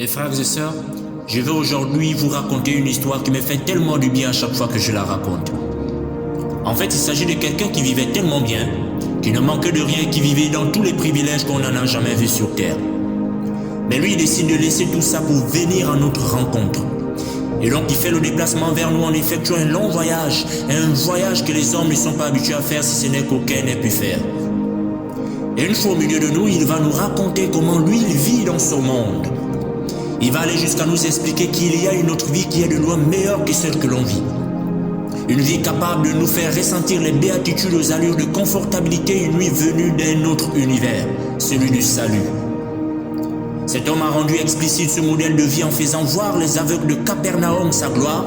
Mes frères et sœurs, je vais aujourd'hui vous raconter une histoire qui me fait tellement du bien à chaque fois que je la raconte. En fait, il s'agit de quelqu'un qui vivait tellement bien, qui ne manquait de rien, qui vivait dans tous les privilèges qu'on n'en a jamais vu sur terre. Mais lui, il décide de laisser tout ça pour venir à notre rencontre. Et donc, il fait le déplacement vers nous en effectuant un long voyage, un voyage que les hommes ne sont pas habitués à faire si ce n'est qu'aucun n'ait pu faire. Et une fois au milieu de nous, il va nous raconter comment lui, il vit dans son monde. Il va aller jusqu'à nous expliquer qu'il y a une autre vie qui est de loin meilleure que celle que l'on vit. Une vie capable de nous faire ressentir les béatitudes aux allures de confortabilité, une nuit venue d'un autre univers, celui du salut. Cet homme a rendu explicite ce modèle de vie en faisant voir les aveugles de Capernaum sa gloire,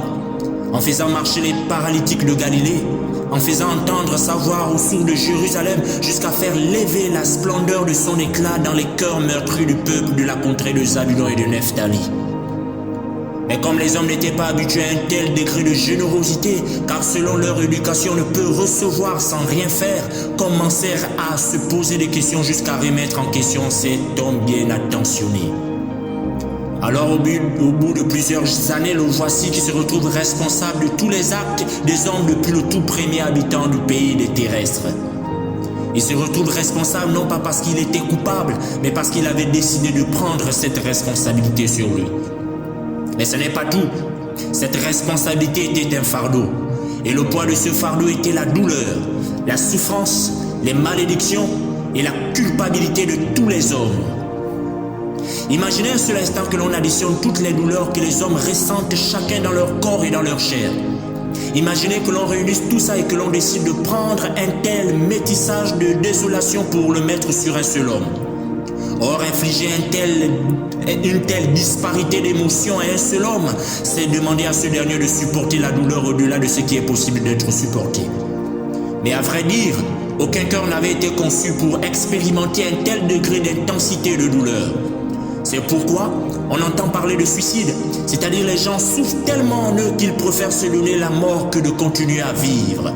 en faisant marcher les paralytiques de Galilée, en faisant entendre sa voix aux sourds de Jérusalem, jusqu'à faire lever la splendeur de son éclat dans les cœurs meurtris du peuple de la contrée de Zabulon et de Nephtali. Mais comme les hommes n'étaient pas habitués à un tel degré de générosité, car selon leur éducation, on ne peut recevoir sans rien faire, commencèrent à se poser des questions jusqu'à remettre en question cet homme bien attentionné. Alors au bout de plusieurs années, le voici qui se retrouve responsable de tous les actes des hommes depuis le tout premier habitant du pays des terrestres. Il se retrouve responsable non pas parce qu'il était coupable, mais parce qu'il avait décidé de prendre cette responsabilité sur lui. Mais ce n'est pas tout. Cette responsabilité était un fardeau. Et le poids de ce fardeau était la douleur, la souffrance, les malédictions et la culpabilité de tous les hommes. Imaginez un seul instant que l'on additionne toutes les douleurs que les hommes ressentent chacun dans leur corps et dans leur chair. Imaginez que l'on réunisse tout ça et que l'on décide de prendre un tel métissage de désolation pour le mettre sur un seul homme. Or, infliger une telle disparité d'émotions à un seul homme, c'est demander à ce dernier de supporter la douleur au-delà de ce qui est possible d'être supporté. Mais à vrai dire, aucun cœur n'avait été conçu pour expérimenter un tel degré d'intensité de douleur. C'est pourquoi on entend parler de suicide, c'est-à-dire les gens souffrent tellement en eux qu'ils préfèrent se donner la mort que de continuer à vivre.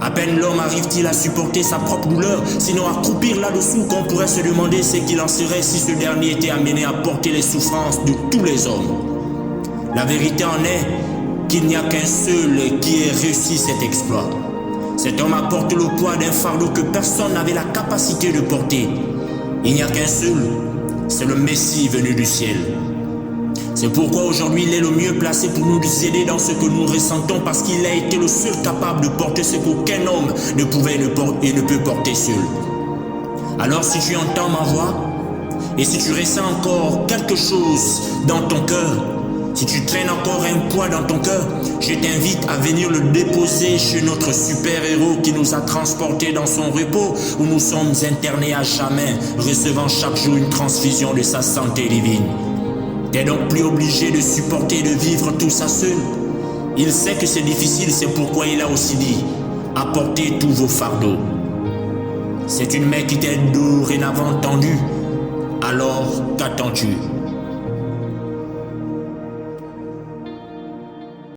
À peine l'homme arrive-t-il à supporter sa propre douleur, sinon à croupir là-dessous qu'on pourrait se demander ce qu'il en serait si ce dernier était amené à porter les souffrances de tous les hommes. La vérité en est qu'il n'y a qu'un seul qui ait réussi cet exploit. Cet homme apporte le poids d'un fardeau que personne n'avait la capacité de porter. Il n'y a qu'un seul, c'est le Messie venu du ciel. C'est pourquoi aujourd'hui il est le mieux placé pour nous aider dans ce que nous ressentons, parce qu'il a été le seul capable de porter ce qu'aucun homme ne pouvait et ne peut porter seul. Alors si tu entends ma voix et si tu ressens encore quelque chose dans ton cœur, si tu traînes encore un poids dans ton cœur, je t'invite à venir le déposer chez notre super-héros qui nous a transportés dans son repos, où nous sommes internés à jamais, recevant chaque jour une transfusion de sa santé divine. T'es donc plus obligé de supporter et de vivre tout ça seul. Il sait que c'est difficile, c'est pourquoi il a aussi dit « Apportez tous vos fardeaux ». C'est une main qui t'est dorénavant tendue. Alors qu'attends-tu ?